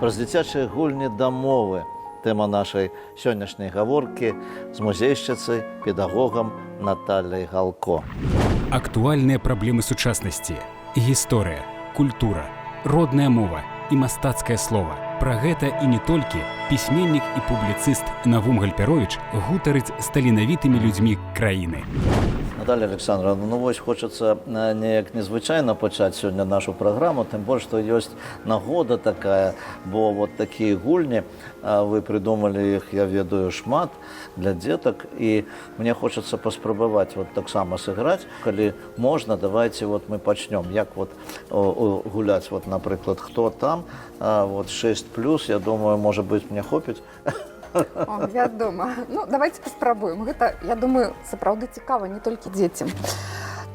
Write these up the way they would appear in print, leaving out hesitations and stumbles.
Праз дзіцячыя гульні да мовы. Тэма нашай сённяшняй гаворкі з музейшчыцай, педагогам Натальяй Галко. Актуальныя праблемы сучаснасці, гісторыя, культура, родная мова і мастацкае слова. Пра гэта і не толькі пісьменнік і публіцыст Навум Гальперовіч гутарыць з таленавітымі людзьмі краіны. Наталья Александровна, ну вось хочацца неяк незвычайна пачаць сёння нашу праграму, тым больш, што ёсць нагода такая, бо вот такія гульні, вы прыдумалі іх, я ведаю, шмат для дзетак, і мне хочацца паспрабаваць вот таксама сыграць. Калі можна, давайте вот мы пачнём. Як вот гуляць, вот, напрыклад, хто там, вот 6+, я думаю, можа быць, мне хопіць. О, вядома. Ну, давайте паспрабуем. Гэта, я думаю, сапраўды цікава не толькі дзецям.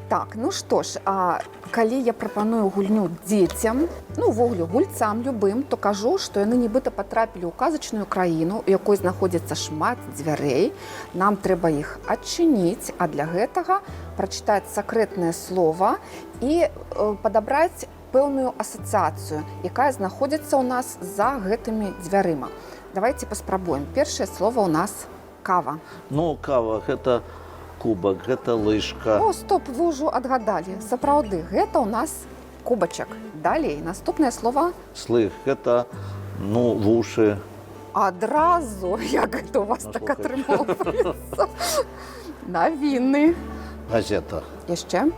Так, ну што ж, калі я прапаную гульню дзецям, ну, увогуле, гульцам любым, то кажу, што яны нібыта патрапілі ў казачную краіну, у якой знаходзіцца шмат дзвярэй. Нам трэба іх адчыніць, а для гэтага прачытаць сакрэтнае слова і падабраць пэўную асацыяцыю, якая знаходзіцца ў нас за гэтымі дзвярыма. Давайте паспрабуем. Першае слово у нас кава. Ну, кава, гэта кубак, гэта лыжка. О, стоп, вы ўжо адгадалі. Сапраўды, гэта у нас кубачак. Далей, наступнае слово. Слых, гэта, ну, вушы. Адразу, як гэта у вас так атрымоўваецца. Навіны. Газета. Яшчэ?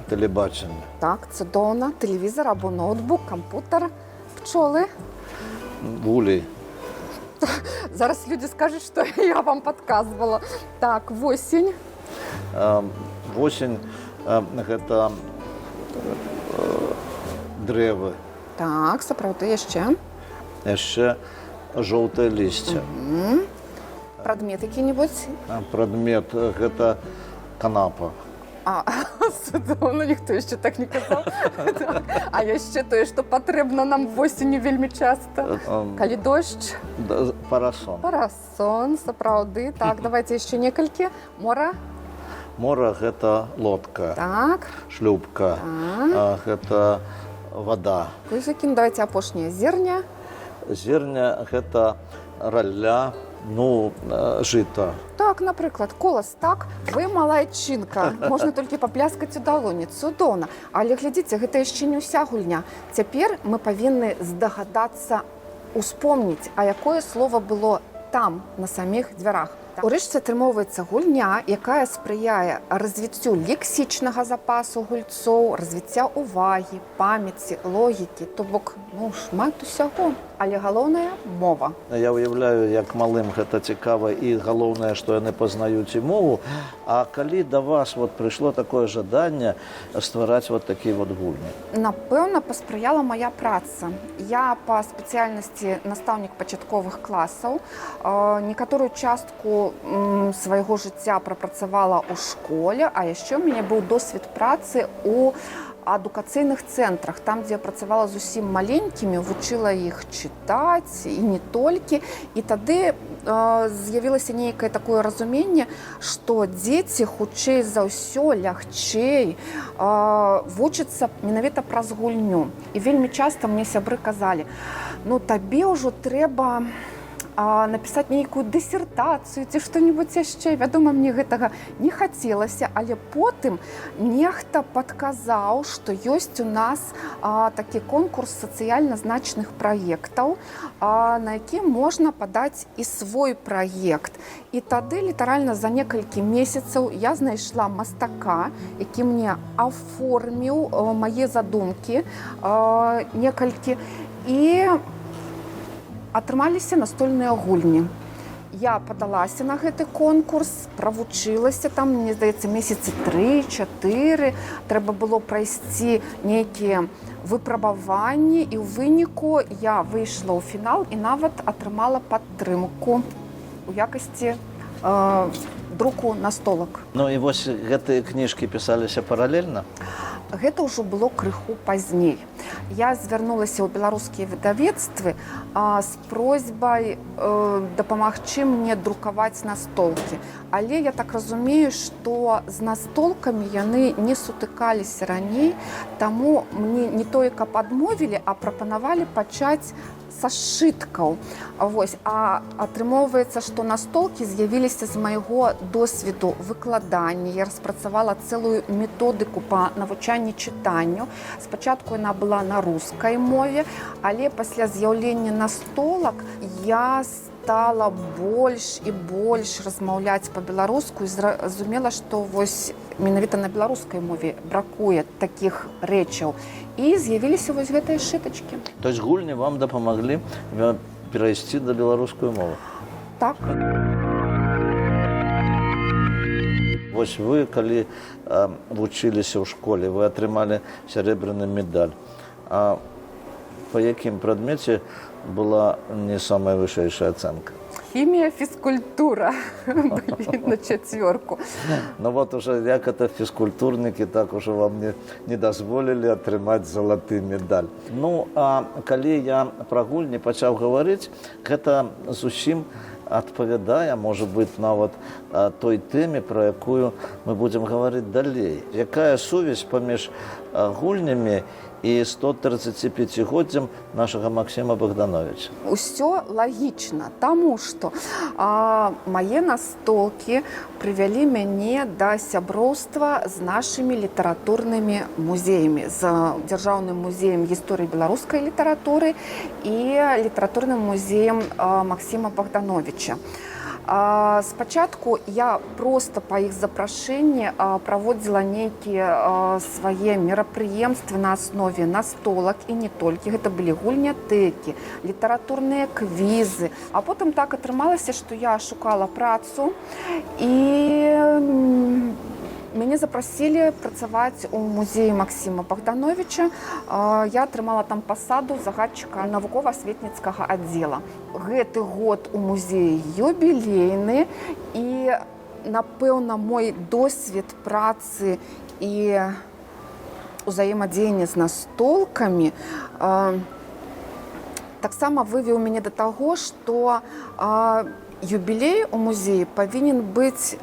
Тэлебачанне. Так, цудоўна. Тэлевізор або ноутбук, кампутер, пчолы. Вулей. Зараз людзі скажуць, што я вам падказвала. Так, восень. Восень гэта дрэвы. Так, сапраўды, яшчэ. Яшчэ жоўтае лісце. Прадмет які-небудзь? Прадмет гэта канапа. Цудоўна, ніхто яшчэ так не казаў. А яшчэ тое, што патрэбна нам восенню вельмі часта. Калі дождж? Парасон. Парасон, сапраўды. Так, давайте яшчэ некалькі. Мора? Мора гэта лодка. Так. Шлюпка. Гэта вада. Кузякін, давайте апошняе. Зерня? Зерня гэта ралля, ну, жыта. Так, напрыклад, колас, так, вы малайчынка, можна толькі папляскаць у далоні, цудоўна. Але глядзіце, гэта яшчэ не ўся гульня. Цяпер мы павінны здагадацца, успомніць, а якое слово было там, на саміх дзвярах. Урэшце атрымоўваецца гульня, якая спрыяе развіццю лексічнага запасу гульцоў, развіцця ўвагі, памяці, логікі, то бок, ну, шмат усяго. Але галоўнае – мова. Я уяўляю, як малым гэта цікава, і галоўнае, што яны пазнаюць і мову. А калі да вас вот прыйшло такое жаданне ствараць вот такія вот гульні? Напэўна, паспрыяла мая праца. Я па спецыяльнасці настаўнік пачатковых класаў. Некаторую частку свайго жыцця прапрацавала ў школе, а яшчэ ў мяне быў досвед працы ў адукацыйных цэнтрах, там, дзе я працавала зусім маленькімі, вучыла іх чытаць, і не толькі. І тады з'явілася нейкае такое разуменне, што дзеці хутчэй за ўсё лягчэй вучацца менавіта праз гульню. І вельмі часта мне сябры казалі, ну табе ўжо трэба напісаць нейкую дысертацыю ці што-небудзь яшчэ. Вядома, мне гэтага не хацелася, але потым нехта падказаў, што ёсць у нас такі конкурс сацыяльна значных праектаў, на які можна падаць і свой праект. І тады літаральна за некалькі месяцаў я знайшла мастака, які мне аформіў мае задумкі некалькі, і атрымаліся настольныя гульні. Я падалася на гэты конкурс, правучылася там, мне здаецца, месяцы 3-4. Трэба было прайсці нейкія выпрабаванні, і ў выніку я выйшла ў фінал і нават атрымала падтрымку у якасці друку настолак. Ну і вось гэтыя кніжкі пісаліся паралельна? Гэта ўжо было крыху пазней. Я звярнулася ў беларускія выдавецтвы з просьбай дапамагчы мне друкаваць настолкі. Але я так разумею, што з настолкамі яны не сутыкаліся раней, таму мне не тое, каб адмовілі, а прапанавалі пачаць са сшыткаў. Вось. А атрымоўваецца, што настолкі з'явіліся з майго досведу выкладання. Я распрацавала цэлую методыку па навучанні чытанню. Спачатку яна была на рускай мове, але пасля з'яўлення настолак я стала больш і больш размаўляць па-беларуску і зразумела, што вось менавіта на беларускай мове бракуе такіх рэчаў. І з'явіліся вось гэтыя шытачкі. То есть гульні вам дапамаглі перайсці да беларускую мову? Так. Вось вы, калі вучыліся ў школе, вы атрымалі сярэбраны медаль. А па якім прадмеце была не самая вышэйшая ацэнка? Хімія, фізкультура былі на 4. Ну вот уже як это фізкультурнікі, так уже вам не дазволілі атрымаць залаты медаль. Ну, а калі я пра гульні пачаў гаварыць, гэта зусім адпавядае, можа быць, нават той тэме, пра якую мы будзем гаварыць далей. Якая сувязь паміж гульнямі і 135-годдзям нашага Максіма Богдановича? Усё лагічна, таму што мае настолкі прывялі мяне да сяброўства з нашымі літаратурнымі музеямі, з Дзяржаўным музеем гісторыі беларускай літаратуры і літаратурным музеем Максіма Богдановича. Спачатку я проста па іх запрашэнні праводзіла нейкія свае мерапрыемствы на аснове настолак і не толькі. Гэта былі гульнятэкі, літаратурныя квізы. А потым так атрымалася, што я шукала працу і мяне запрасілі працаваць у музеі Максіма Богдановича. Я атрымала там пасаду загадчыка навукова-асветніцкага аддзела. Гэты год у музеі юбілейны і, напэўна, мой досвед працы і ўзаемадзеяння з настолкамі таксама вывеў мяне да таго, што юбілей у музеі павінен быць,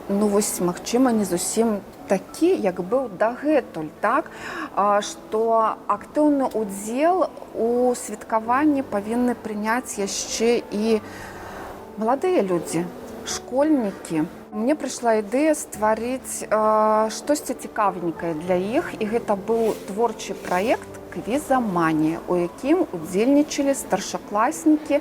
ну вось, магчыма, не зусім такі, як быў дагэтуль, так? Што актыўны ўдзел у святкаванні павінны прыняць яшчэ і маладыя людзі, школьнікі. Мне прыйшла ідэя стварыць штосьці цікавенькае для іх, і гэта быў творчы праект «Квізаманія», у якім удзельнічалі старшакласнікі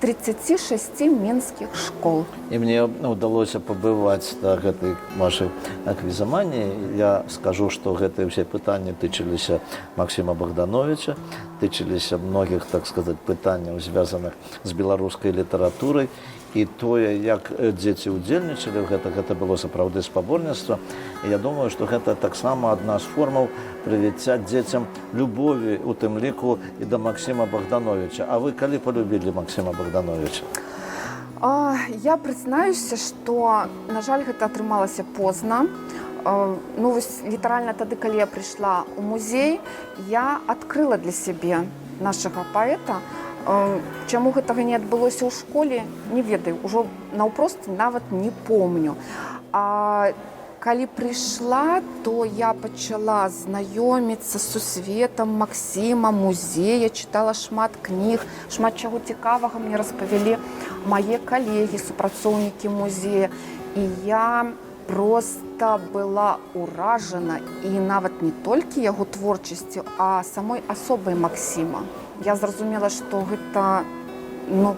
36 мінскіх школ. І мне ўдалося пабываць на гэтай вашай квізаманіі. Я скажу, што гэтыя ўсе пытанні тычыліся Максіма Богдановича, тычыліся многіх, так сказаць, пытанняў, звязаных з беларускай літаратурай. І тое, як дзеці ўдзельнічалі, гэта было сапраўды спаборніцтва. І я думаю, што гэта таксама адна з формаў прывіцця дзецям любові, у тым ліку і да Максіма Богдановича. А вы калі полюбілі Максіма Богдановича? Я прызнаюся, што, на жаль, гэта атрымалася позна. Ну, вось, літаральна тады, калі я прыйшла ў музей, я адкрыла для сябе нашага паэта. Чаму гэтага не адбылося ў школе, не ведаю, ужо наўпрост нават не помню. А калі прыйшла, то я пачала знаёміцца з сусветам Максіма, музея, чытала шмат кніг, шмат чаго цікавага мне распавялі мае калегі, супрацоўнікі музея. І я проста была ўражана, і нават не толькі яго творчасцю, а самой асобай Максіма. Я зразумела, што гэта, ну,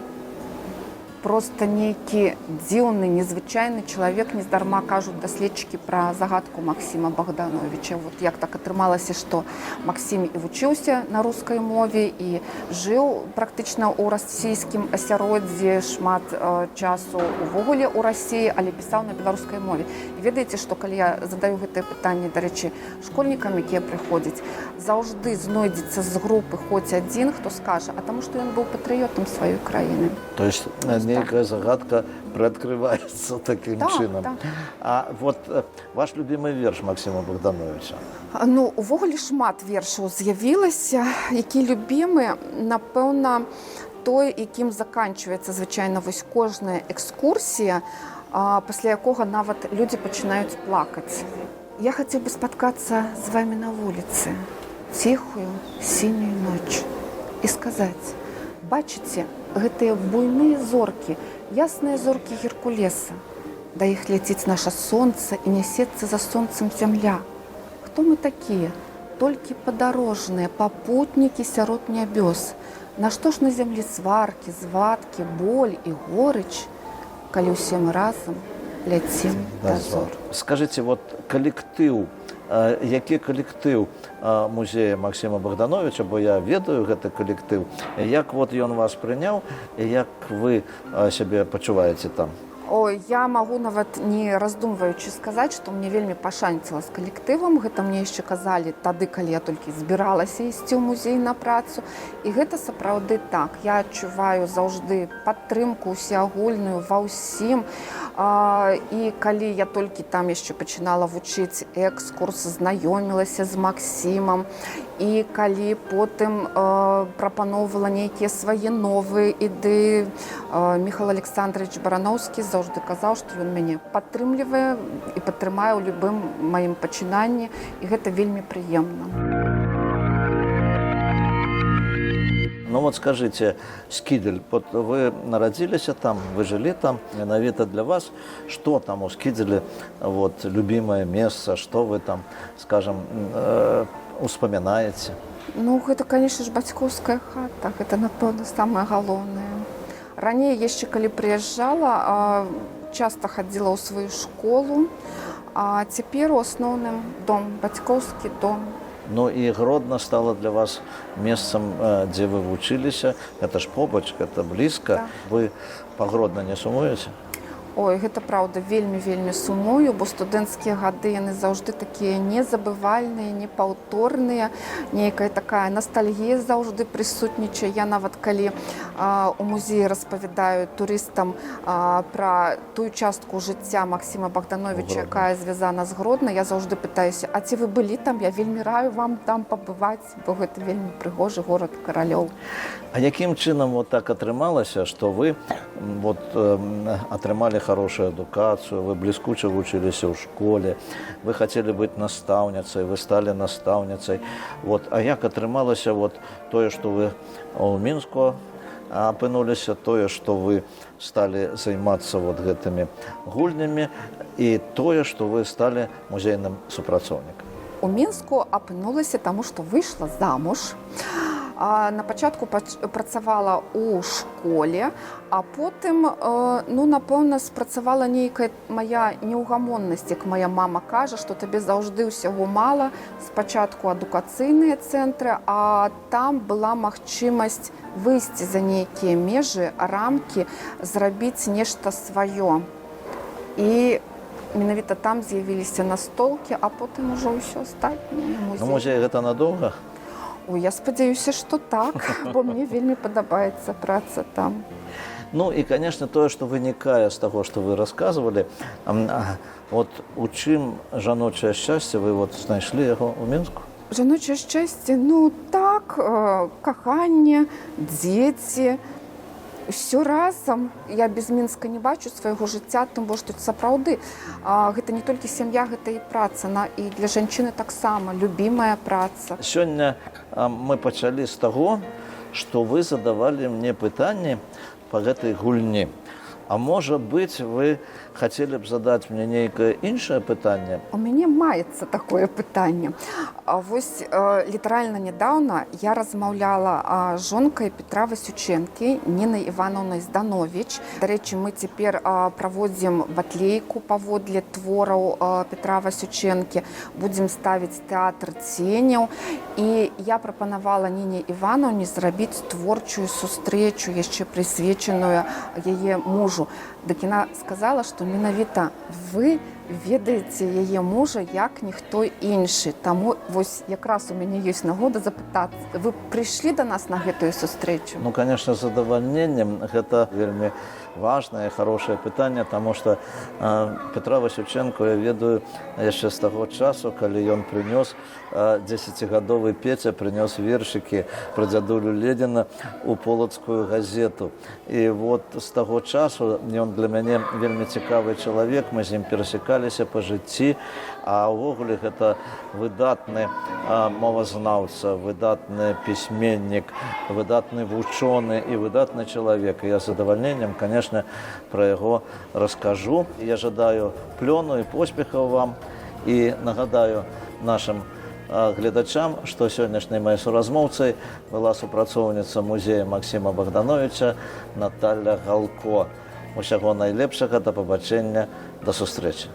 проста нейкі дзіўны, незвычайны чалавек. Нездарма кажуць даследчыкі пра загадку Максіма Богдановича. Вот як так атрымалася, што Максім і вучыўся на рускай мове, і жыў практычна ў расійскім асяроддзі шмат часу увогуле ў Расіі, але пісаў на беларускай мове. І ведаеце, што калі я задаю гэтае пытанне, дарэчы, школьнікам, якія прыходзяць, заўжды знойдзецца з групы хоць адзін, хто скажа, а таму што ён быў патрыётам сваёй краіны. То есть некая загадка приоткрывается таким Да, чином. да. А вот ваш любимый верш Максима Богдановича? Ну, увогуле шмат вершаў з'явілася, які любімы, напэўна, той, якім заканчваецца, звычайна, вось кожная экскурсія, пасля якога нават людзі пачынаюць плакаць. Я хацеў бы спаткацца з вамі на вуліцы, ціхую сінюю ноч, і сказаць: бачыце, гэтыя буйныя зоркі, ясныя зоркі Геркулеса. Да іх ляціць наша сонца і нясецца за сонцам зямля. Хто мы такія? Толькі падарожныя, папутнікі сярод нябёс. Нашто ж на зямлі сваркі, звадкі, боль і горыч, калі ўсе мы разам ляцім да зор. Скажите, вот коллектив, які коллектив музея Максима Богдановича, бо я ведаю гэты коллектив, як вот ён вас прыняў, і як вы сябе пачуваеце там? Ой, я магу нават не раздумваючы сказаць, што мне вельмі пашанціла з калектывам. Гэта мне яшчэ казалі тады, калі я толькі збіралася ісці ў музей на працу. І гэта сапраўды так. Я адчуваю заўжды падтрымку усеагульную ва ўсім. І калі я толькі там яшчэ пачынала вучыць экскурс, знаёмілася з Максімам, і калі потым прапаноўвала нейкія свае новыя ідэі, Міхал Александрович Барановскі заўжды казаў, што ён мяне падтрымлівае і падтрымае ў любым маім пачынанні, і гэта вельмі прыемна. Ну вот скажите, Скидель, вот вы народились там, вы жили там, менавіта для вас, что там у Скиделя, вот, любимое место, что вы там, скажем, успоминаете? Ну, гэта, конечно ж, бацькоўская хата, гэта, напэўна, самае галоўнае. Раней яшчэ, калі прыязджала, часта хадзіла ў сваю школу, а цяпер у асноўным дом, бацькоўскі дом. Ну и Гродно стало для вас местом, где вы вучыліся. Это ж побач, это близко. Да. Вы по Гродно не сумуете? Ой, гэта праўда, вельмі сумую, бо студэнцкія гады яны заўжды такія незабывальныя, непаўторныя, нейкая такая ностальгія заўжды прысутнічае. Я нават калі у музеі распавядаю турыстам пра тую частку жыцця Максіма Богдановича, якая звязана з Гродно, я заўжды пытаюся: а ці вы былі там? Я вельмі раю вам там пабываць, бо гэта вельмі прыгожы горад каралёў. А якім чынам вот так атрымалася, што вы вот атрымалі хорошую адукацыю, вы бліскуча вучыліся ў школе, вы хацелі быць настаўніцай, вы сталі настаўніцай. Вот. А як атрымалася вот тое, што вы ў Мінску апынуліся, тое, што вы сталі займацца вот гэтымі гульнямі, і тое, што вы сталі музейным супрацоўнікам? У Мінску апынулася, таму што выйшла замуж. На пачатку працавала ў школе, а потым, ну, напэўна, спрацавала нейкая мая неўгамоннасць, як моя мама кажа, што табе заўжды ўсяго мала. Спачатку адукацыйныя цэнтры, а там была магчымасць выйсці за нейкія межы, рамкі, зрабіць нешта сваё. І менавіта там з'явіліся настолкі, а потым ужо ўсё астатняе. Ну, музей гэта надоўга? Ой, я спадзяюся, што так, бо мне вельмі падабаецца праца там. Ну і, конечно, тое, што вынікае з таго, што вы расказвалі, вот у чым жаночае шчасце, вы вот знайшлі яго ў Мінску? Жаночае шчасце, ну так, каханне, дзеці, ўсё разам. Я без Мінска не бачу свайго жыцця, тым больш тут сапраўды гэта не толькі сям'я, гэта і праца, і для жанчыны таксама любімая праца. Сёння мы пачалі з таго, што вы задавалі мне пытанні па гэтай гульні. А можа быць, вы хацелі б задаць мне нейкае іншае пытанне? У мяне маецца такое пытанне. Вось літаральна нядаўна я размаўляла з жонкай Петра Васючэнкі, Нінай Івановнай Здановіч. Дарэчы, мы цяпер праводзім батлейку паводле твораў Петра Васючэнкі. Будзем ставіць тэатр ценяў. І я прапанавала Ніне Івановне зрабіць творчую сустрэчу, яшчэ прысвечаную яе мужу. Дык яна сказала, што менавіта вы ведаеце яе мужа як ніхто іншы. Таму вось якраз у мяне ёсць нагода запытацца. Вы прыйшлі да нас на гэтую сустрэчу? Ну, конечно, з задавальненнем. Гэта вельмі важнае, хорошае пытанне, таму што Петра Васюченко я ведаю яшчэ з таго часу, калі ён прынёс 10-гадовы Петя прынёс вершыкі пра дзядулю Ледзіна у полацкую газету. І вот з таго часу ён для мяне вельмі цікавы чалавек, мы з ім перасякаліся па жыцці, а ўвогуле гэта выдатны мовазнаўца, выдатны пісьменнік, выдатны вучоны і выдатны чалавек. І я з задавальненнем, конечно, про яго раскажу. Я жадаю плёну і поспехаў вам і нагадаю нашим гледачам, што сённяшняй маёй суразмоўцай была супрацоўніца музея Максіма Богдановича Наталя Галко. Усяго найлепшага, да пабачэння, да сустрэчы.